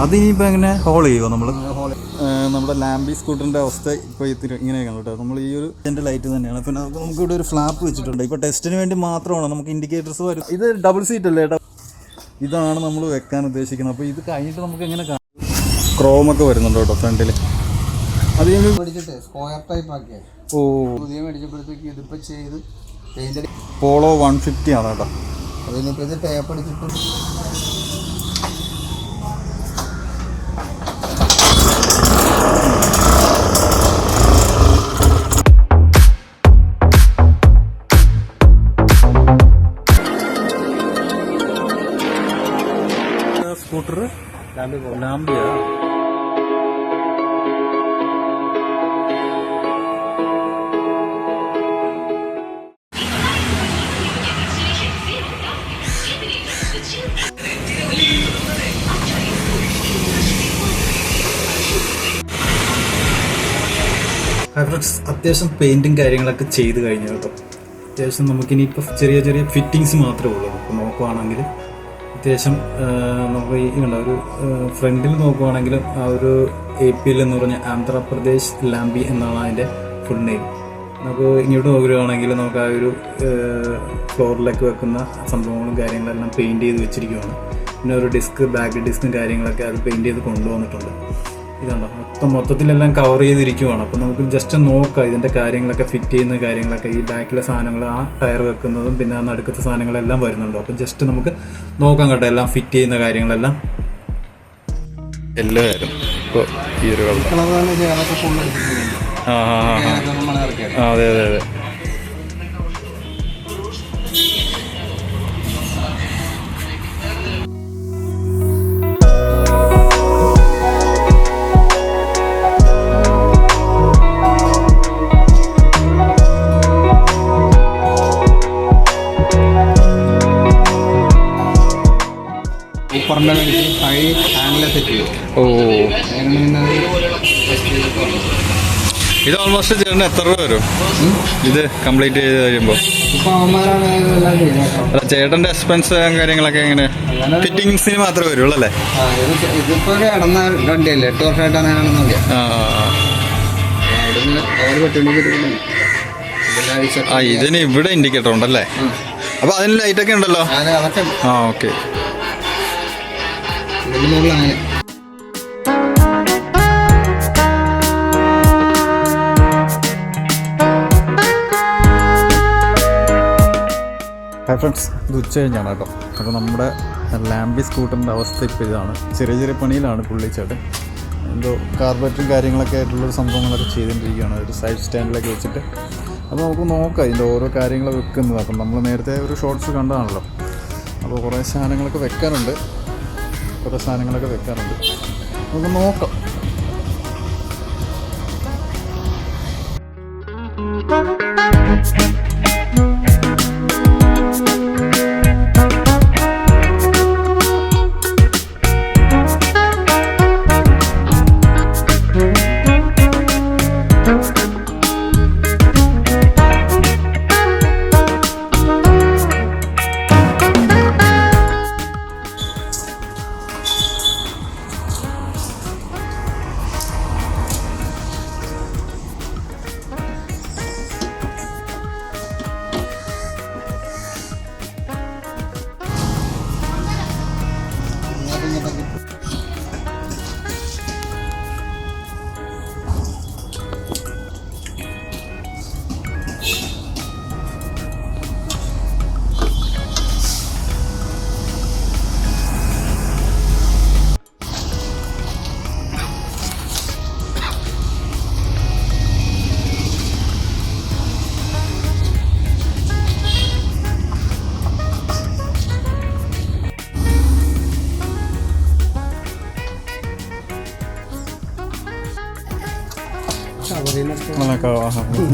അതിനിപ്പോൾ എങ്ങനെ ഹോൾ ചെയ്യുമോ നമ്മൾ? നമ്മുടെ ലാംബി സ്കൂട്ടറിൻ്റെ അവസ്ഥ ഇപ്പോൾ ഇങ്ങനെയാണ് കേട്ടോ. നമ്മൾ ഈ ഒരു ഇതിൻ്റെ ലൈറ്റ് തന്നെയാണ്. പിന്നെ നമുക്കിവിടെ ഒരു ഫ്ലാപ്പ് വെച്ചിട്ടുണ്ട്. ഇപ്പോൾ ടെസ്റ്റിന് വേണ്ടി മാത്രമാണ് നമുക്ക് ഇൻഡിക്കേറ്റേഴ്സ് വരും. ഇത് ഡബിൾ സീറ്റ് അല്ലേ ഏട്ടാ? ഇതാണ് നമ്മൾ വെക്കാൻ ഉദ്ദേശിക്കുന്നത്. അപ്പോൾ ഇത് കഴിഞ്ഞിട്ട് നമുക്ക് എങ്ങനെ ക്രോമൊക്കെ വരുന്നുണ്ട് കേട്ടോ ഫ്രണ്ടിൽ. അത് മേടിച്ചിട്ട് സ്ക്വയർ ടൈപ്പ് ആക്കിയ പുതിയ മേടിച്ചപ്പോഴത്തേക്ക് ഇതിപ്പോൾ ചെയ്ത് പെയിന്റ് പോളോ 150 ആണ് കേട്ടോ. അതിനിപ്പോൾ ഇത് ടേപ്പ് അടിച്ചിട്ട് സ്കൂട്ടർ ലാംബിയാ. അത്യാവശ്യം പെയിന്റും കാര്യങ്ങളൊക്കെ ചെയ്ത് കഴിഞ്ഞു കേട്ടോ. അത്യാവശ്യം നമുക്കിനിയിപ്പോൾ ചെറിയ ചെറിയ ഫിറ്റിങ്സ് മാത്രമേ ഉള്ളൂ. ഇപ്പോൾ നോക്കുവാണെങ്കിൽ അത്യാവശ്യം നമുക്ക് ഈ കണ്ട ഒരു ഫ്രണ്ടിൽ നോക്കുവാണെങ്കിലും ആ ഒരു APL എന്ന് പറഞ്ഞ ആന്ധ്രാപ്രദേശ് ലാംബി എന്നാണ് അതിൻ്റെ ഫുൾ നെയിം. നമുക്ക് ഇങ്ങോട്ട് നോക്കുകയാണെങ്കിൽ നമുക്ക് ആ ഒരു ഫ്ലോറിലേക്ക് വെക്കുന്ന സംഭവങ്ങളും കാര്യങ്ങളെല്ലാം പെയിൻറ്റ് ചെയ്ത് വെച്ചിരിക്കുകയാണ്. പിന്നെ ഒരു ബാക്ക് ഡിസ്കും കാര്യങ്ങളൊക്കെ അത് പെയിൻറ്റ് ചെയ്ത് കൊണ്ടുവന്നിട്ടുണ്ട്. ഇതുണ്ടോ മൊത്തത്തിലെല്ലാം കവർ ചെയ്തിരിക്കുവാണ്. അപ്പോൾ നമുക്ക് ജസ്റ്റ് നോക്കാം ഇതിൻ്റെ കാര്യങ്ങളൊക്കെ ഫിറ്റ് ചെയ്യുന്ന കാര്യങ്ങളൊക്കെ. ഈ ബാക്കിലെ സാധനങ്ങൾ ആ ടയർ വെക്കുന്നതും പിന്നെ ആ നടുക്കത്തെ സാധനങ്ങളെല്ലാം വരുന്നുണ്ടോ. അപ്പോൾ ജസ്റ്റ് നമുക്ക് നോക്കാം കേട്ടോ എല്ലാം ഫിറ്റ് ചെയ്യുന്ന കാര്യങ്ങളെല്ലാം. എല്ലാവരും ഇപ്പോൾ ഈ ഒരു അതെ അതെ അതെ. ഇത് ഓൾമോസ്റ്റ് ചേട്ടന് എത്ര രൂപ വരും ഇത് കംപ്ലീറ്റ് ചെയ്ത് കഴിയുമ്പോൾ? അല്ല ചേട്ടൻ്റെ എക്സ്പെൻസ് കാര്യങ്ങളൊക്കെ എങ്ങനെ? ഫിറ്റിങ്സിന് മാത്രമേ വരുള്ളൂ അല്ലേ? ആ ഇതിന് ഇവിടെ ഇൻഡിക്കേറ്റർ ഉണ്ടല്ലേ? അപ്പോൾ അതിന് ലൈറ്റൊക്കെ ഉണ്ടല്ലോ. ആ ഓക്കെ. ഹായ് ഫ്രണ്ട്സ്, ഇത് ഉച്ച കഴിഞ്ഞാണ് കേട്ടോ. അപ്പോൾ നമ്മുടെ ലാംബി സ്കൂട്ടറിൻ്റെ അവസ്ഥ ഇപ്പോൾ ഇതാണ്. ചെറിയ ചെറിയ പണിയിലാണ് പുള്ളിച്ചേട്ടൻ. എന്തോ കാർബറ്റും കാര്യങ്ങളൊക്കെ ആയിട്ടുള്ളൊരു സംഭവങ്ങളൊക്കെ ചെയ്തുകൊണ്ടിരിക്കുകയാണ് ഒരു സൈഡ് സ്റ്റാൻഡിലൊക്കെ വെച്ചിട്ട്. അപ്പോൾ നമുക്ക് നോക്കാം ഇതിൻ്റെ ഓരോ കാര്യങ്ങൾ വെക്കുന്നത്. അപ്പം നമ്മൾ നേരത്തെ ഒരു ഷോർട്സ് കണ്ടതാണല്ലോ. അപ്പോൾ കുറേ സാധനങ്ങളൊക്കെ വെക്കാനുണ്ട്. നമുക്ക് നോക്കാം.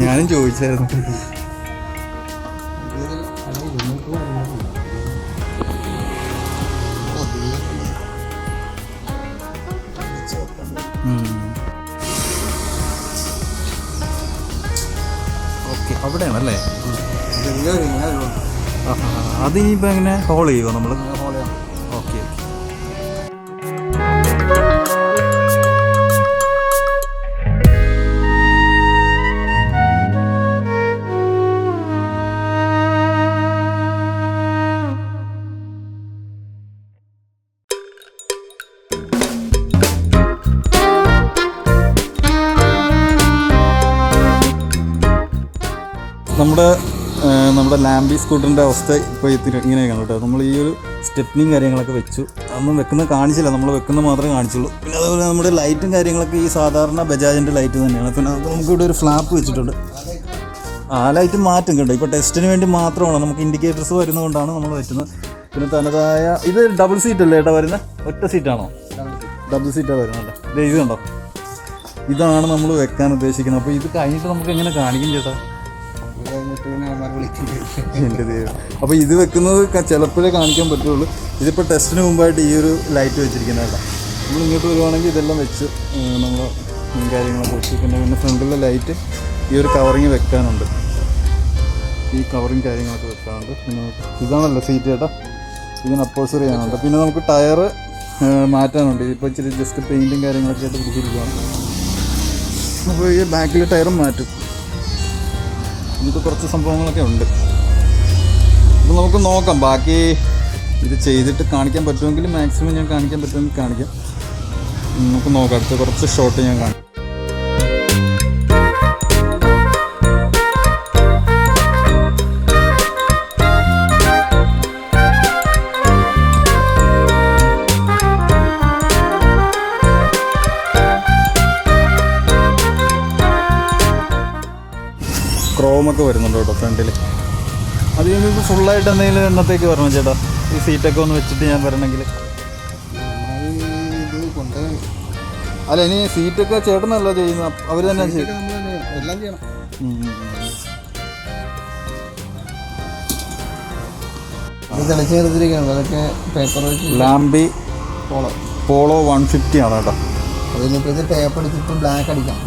ഞാനും ചോദിച്ചായിരുന്നു. ഓക്കെ, അവിടെയാണല്ലേ? അതിനിപ്പോൾ എങ്ങനെ ഹോൾ ചെയ്യുമോ നമ്മൾ? നമ്മുടെ ലാംബി സ്കൂട്ടറിൻ്റെ അവസ്ഥ ഇപ്പോൾ ഇങ്ങനെയൊക്കെയാണ് കേട്ടോ. നമ്മൾ ഈ ഒരു സ്റ്റെപ്പിനും കാര്യങ്ങളൊക്കെ വെച്ചു. അതൊന്നും വെക്കുന്നത് കാണിച്ചില്ല, നമ്മൾ വെക്കുന്നത് മാത്രമേ കാണിച്ചുള്ളൂ. പിന്നെ അതുപോലെ നമ്മുടെ ലൈറ്റും കാര്യങ്ങളൊക്കെ ഈ സാധാരണ ബജാജിൻ്റെ ലൈറ്റ് തന്നെയാണ്. പിന്നെ നമുക്കിവിടെ ഒരു ഫ്ലാപ്പ് വെച്ചിട്ടുണ്ട്. ആ ലൈറ്റ് മാറ്റും കേട്ടോ. ഇപ്പോൾ ടെസ്റ്റിന് വേണ്ടി മാത്രമാണ്, നമുക്ക് ഇൻഡിക്കേറ്റേഴ്സ് വരുന്നതുകൊണ്ടാണ് നമ്മൾ വെക്കുന്നത്. പിന്നെ തനതായ ഇത് ഡബിൾ സീറ്റ് അല്ലേ ഏട്ടാ വരുന്നത്? ഒറ്റ സീറ്റാണോ? ഡബിൾ സീറ്റാണ് വരുന്നത്. ഇത് കണ്ടോ, ഇതാണ് നമ്മൾ വെക്കാൻ ഉദ്ദേശിക്കുന്നത്. അപ്പോൾ ഇത് കഴിഞ്ഞിട്ട് നമുക്ക് എങ്ങനെ കാണിക്കും ചേട്ടാ? എൻ്റെ ദൈവം. അപ്പോൾ ഇത് വെക്കുന്നത് ചിലപ്പോഴേ കാണിക്കാൻ പറ്റുള്ളൂ. ഇതിപ്പോൾ ടെസ്റ്റിന് മുമ്പായിട്ട് ഈ ഒരു ലൈറ്റ് വെച്ചിരിക്കുന്നതല്ല. നമ്മൾ ഇങ്ങോട്ട് വരുവാണെങ്കിൽ ഇതെല്ലാം വെച്ച് നമ്മൾ കാര്യങ്ങളൊക്കെ വെച്ച് പിന്നെ ഫ്രണ്ടിലെ ലൈറ്റ് ഈ ഒരു കവറിങ് വെക്കാനുണ്ട്. ഈ കവറിങ് കാര്യങ്ങളൊക്കെ വെക്കാനുണ്ട്. പിന്നെ ഇതാണല്ലോ സീറ്റ് ചേട്ടാ, ഇതിന് അപ്പോഴ്സറി ചെയ്യാനുണ്ട്. പിന്നെ നമുക്ക് ടയറ് മാറ്റാനുണ്ട്. ഇപ്പോൾ ഇച്ചിരി ജസ്റ്റ് പെയിൻറ്റും കാര്യങ്ങളൊക്കെ ആയിട്ട് പിടിച്ചിരിക്കുകയാണ്. അപ്പോൾ ഈ ബാക്കിൽ ടയറും മാറ്റും. ഇതൊക്കെ കുറച്ച് സംഭവങ്ങളൊക്കെ ഉണ്ട്. അപ്പോൾ നമുക്ക് നോക്കാം. ബാക്കി ഇത് ചെയ്തിട്ട് കാണിക്കാൻ പറ്റുമെങ്കിൽ മാക്സിമം ഞാൻ കാണിക്കാൻ പറ്റുമെങ്കിൽ കാണിക്കാം. നമുക്ക് നോക്കാം. അടുത്ത കുറച്ച് ഷോട്ട് ഞാൻ കാണിക്കാം. ക്രോമൊക്കെ വരുന്നുണ്ട് കേട്ടോ ഫ്രണ്ടിൽ. അത് നിങ്ങൾക്ക് ഫുള്ളായിട്ട് എന്തെങ്കിലും എന്നത്തേക്ക് വരണം ചേട്ടാ? ഈ സീറ്റൊക്കെ ഒന്ന് വെച്ചിട്ട് ഞാൻ വരണമെങ്കിൽ. അല്ല ഇനി സീറ്റൊക്കെ ചേട്ടനല്ല ചെയ്യുന്നത്, അവർ തന്നെ ചെയ്യും. ലാംബി പോളോ 150 ആണ് കേട്ടോ.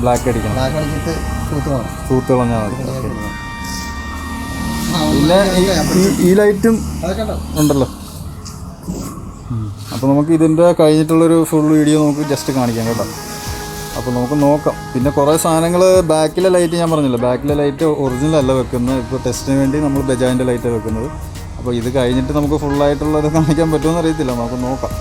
ബ്ലാക്ക് അടിക്കണം. തൂത്ത് കളഞ്ഞാൽ മതി. പിന്നെ ഈ ലൈറ്റും ഉണ്ടല്ലോ. അപ്പോൾ നമുക്ക് ഇതിൻ്റെ കഴിഞ്ഞിട്ടുള്ളൊരു ഫുൾ വീഡിയോ നമുക്ക് ജസ്റ്റ് കാണിക്കാം കേട്ടോ. അപ്പോൾ നമുക്ക് നോക്കാം. പിന്നെ കുറേ സാധനങ്ങൾ ബാക്കിലെ ലൈറ്റ് ഞാൻ പറഞ്ഞില്ല, ബാക്കിലെ ലൈറ്റ് ഒറിജിനൽ അല്ല വെക്കുന്നത്. ഇപ്പോൾ ടെസ്റ്റിന് വേണ്ടി നമ്മൾ ബജാജിൻ്റെ ലൈറ്റാണ് വെക്കുന്നത്. അപ്പോൾ ഇത് കഴിഞ്ഞിട്ട് നമുക്ക് ഫുള്ളായിട്ടുള്ളത് കാണിക്കാൻ പറ്റുമെന്ന് അറിയത്തില്ല, നമുക്ക് നോക്കാം.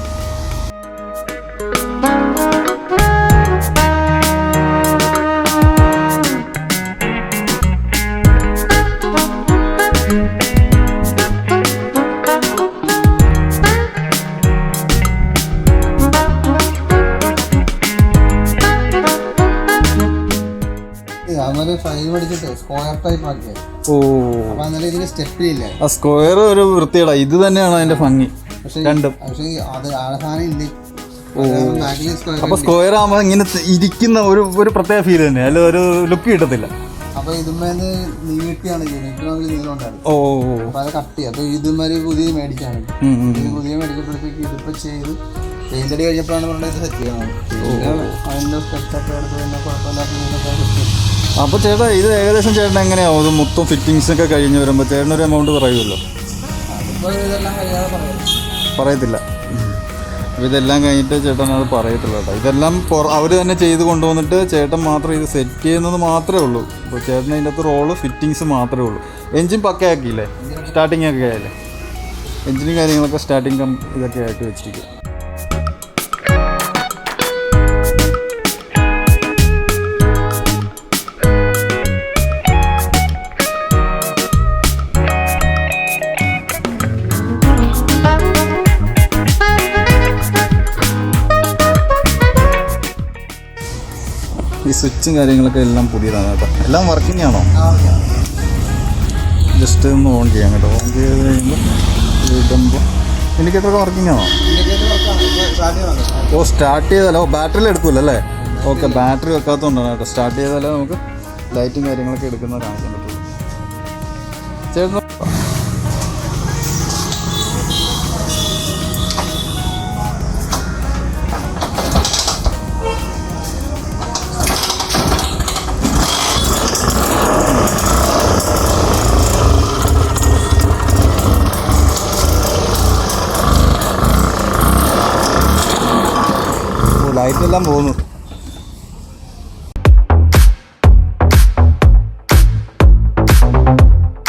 ആ സ്ക്വയർ ഒരു വൃത്തിയടാ. ഇത് തന്നെയാണ് അതിന്റെ ഭംഗി രണ്ടും. അപ്പൊ സ്ക്വയർ ആകുമ്പോ ഇങ്ങനെ ഇരിക്കുന്ന ഒരു പ്രത്യേക ഫീൽ തന്നെ, അല്ല ഒരു ലുക്ക് കിട്ടത്തില്ല. അപ്പൊ ഇതുമ്മേന്ന് നീട്ടിയാണ് ഓ അത് കട്ടി. അപ്പൊ ഇതുമാതിരി പുതിയ മേടിച്ചാണ്. പുതിയ മേടിച്ചപ്പോഴത്തേക്ക് ഇതിപ്പോ ചെയ്ത് പെയിന്റടി കഴിഞ്ഞപ്പോഴാണ് പറഞ്ഞത് സെറ്റ് ചെയ്യണം. അതിന്റെ സ്കെച്ചൊക്കെ എടുത്ത് പിന്നെ കുഴപ്പമില്ലാത്ത. അപ്പോൾ ചേട്ടാ ഇത് ഏകദേശം ചേട്ടൻ എങ്ങനെയാവും ഇത് മൊത്തം ഫിറ്റിങ്സ് ഒക്കെ കഴിഞ്ഞ് വരുമ്പോൾ ചേട്ടനൊരു എമൗണ്ട് പറയുമല്ലോ? പറയത്തില്ല. അപ്പോൾ ഇതെല്ലാം കഴിഞ്ഞിട്ട് ചേട്ടൻ അത് പറയത്തില്ല കേട്ടോ. ഇതെല്ലാം അവർ തന്നെ ചെയ്ത് കൊണ്ടുവന്നിട്ട് ചേട്ടൻ മാത്രം ഇത് സെറ്റ് ചെയ്യുന്നത് മാത്രമേ ഉള്ളൂ. അപ്പോൾ ചേട്ടൻ അതിൻ്റെ അകത്ത് റോള് ഫിറ്റിങ്സ് മാത്രമേ ഉള്ളൂ. എൻജിൻ പക്കയാക്കിയില്ലേ? സ്റ്റാർട്ടിങ് ഒക്കെ ആയല്ലേ? എൻജിനും കാര്യങ്ങളൊക്കെ സ്റ്റാർട്ടിങ് ഇതൊക്കെ ആയിട്ട് വെച്ചിരിക്കും. ഈ സ്വിച്ചും കാര്യങ്ങളൊക്കെ എല്ലാം പുതിയതാണ് കേട്ടോ. എല്ലാം വർക്കിംഗ് ആണോ? ജസ്റ്റ് ഒന്ന് ഓൺ ചെയ്യാം കേട്ടോ. ഓൺ ചെയ്ത് കഴിയുമ്പോൾ ഇടുമ്പോൾ ഇൻഡിക്കേറ്ററൊക്കെ വർക്കിംഗ് ആണോ? ഓ സ്റ്റാർട്ട് ചെയ്താലോ? ബാറ്ററിയിൽ എടുക്കുമല്ലോ അല്ലേ? ഓക്കെ, ബാറ്ററി വെക്കാത്തതുകൊണ്ടാണ് കേട്ടോ. സ്റ്റാർട്ട് ചെയ്താലേ നമുക്ക് ലൈറ്റും കാര്യങ്ങളൊക്കെ എടുക്കുന്നത് കാണിക്കാൻ പറ്റുള്ളൂ. ചേട്ടൻ ലൈറ്റെല്ലാം പോകുന്നു.